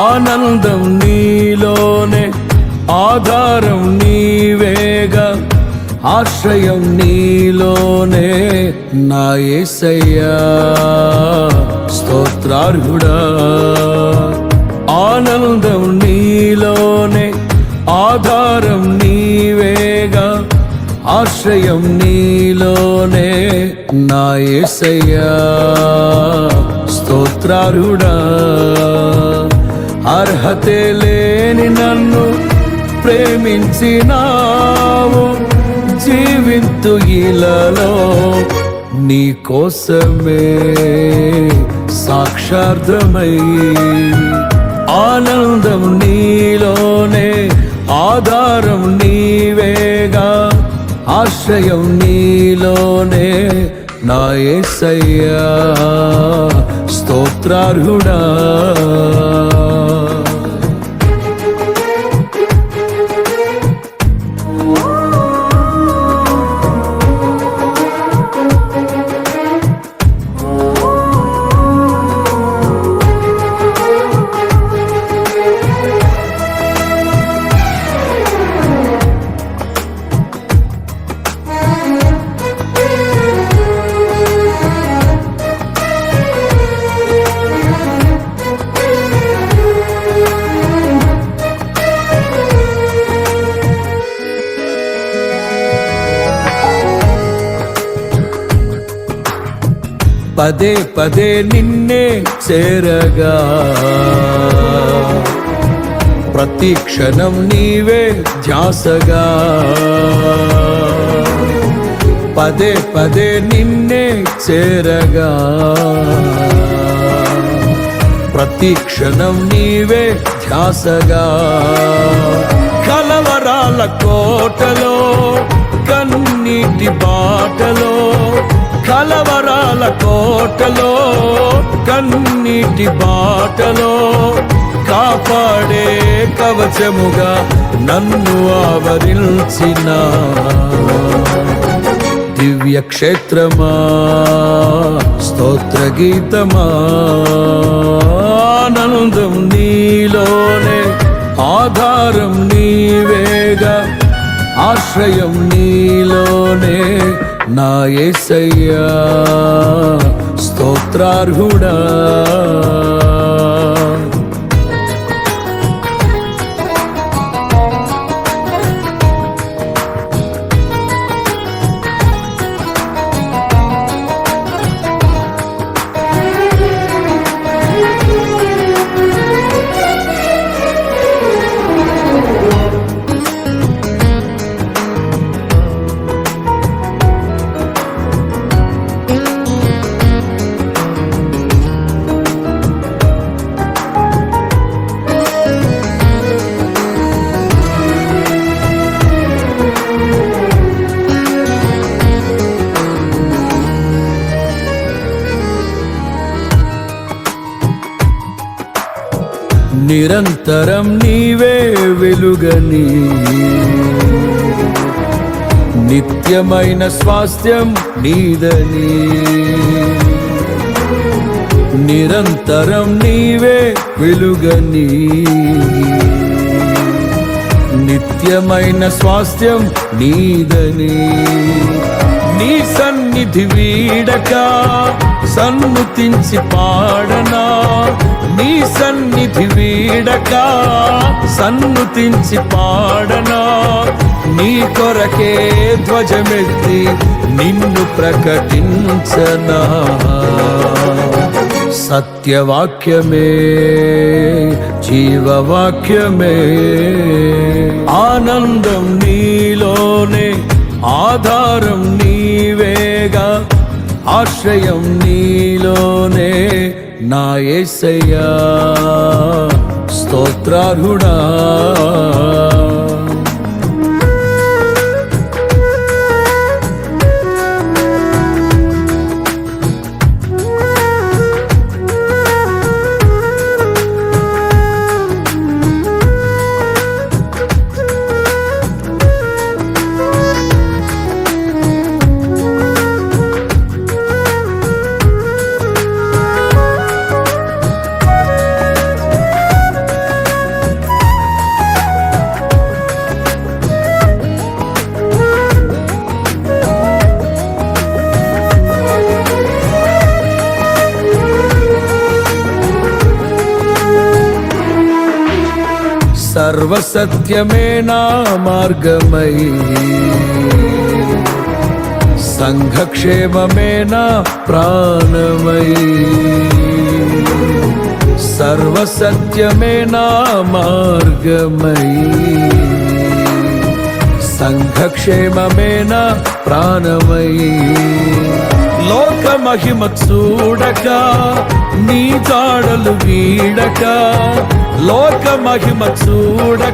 Speaker 6: ఆనందం నీలోనే, ఆధారం నీవేగా, ఆశ్రయం నీలోనే నా యేసయ్యా స్తోత్రార్హుడా. ఆనందం నీలోనే, ఆధారం నీవేగా, ఆశ్రయం నీలోనే నా యేసయ్యా స్తోత్రార్హుడా. అర్హతే లేని నన్ను ప్రేమించినావు, జీవింతు ఇలలో నీ కోసమే సాక్షార్థమై. ఆనందం నీలోనే, ఆధారం నీవేగా, ఆశ్రయం నీలోనే నా యేసయ్యా స్తోత్రార్హుడా. పదే పదే నిన్నే చేరగా, ప్రతి క్షణం నీవే ధ్యాసగా. పదే పదే నిన్నే చేరగా, ప్రతి క్షణం నీవే ధ్యాసగా. కలవరాల కోటలో, కన్నీటి బాటలో, కలవరాల కోటలో, కన్నీటి బాటలో, కాపాడే కవచముగా నన్ను ఆవరించిన దివ్య క్షేత్రమా స్తోత్ర గీతమా. ఆనందం నీలోనే, ఆధారం నీవేగా, ఆశ్రయం నీలోనే నా యేసయ్యా స్తోత్రార్హుడా. నిరంతరం నీవే వెలుగని, నిత్యమైన స్వాస్థ్యం నీదని. నిరంతరం నీవే వెలుగని, నిత్యమైన స్వాస్థ్యం నీదని. నీ సన్నిధి వీడక సన్నుతించి పాడనా, నీ సన్నిధి వీడక సన్నుతించి పాడనా. నీ కొరకే ధ్వజమెత్తి నిన్ను ప్రకటించనా. సత్యవాక్యమే జీవవాక్యమే. ఆనందం నీలోనే, ఆధారం నీవేగా, ఆశ్రయం నీలోనే నా యేసయ్యా స్తోత్రార్హుడా. సర్వసత్యమే నా మార్గమై సంఘక్షేమమే నా ప్రాణమై సర్వసత్యమే నా మార్గమై సంఘక్షేమమే నా ప్రాణమై లోక మహిమ చూడక నీ జాడలు వీడక లోక మహిమ చూడక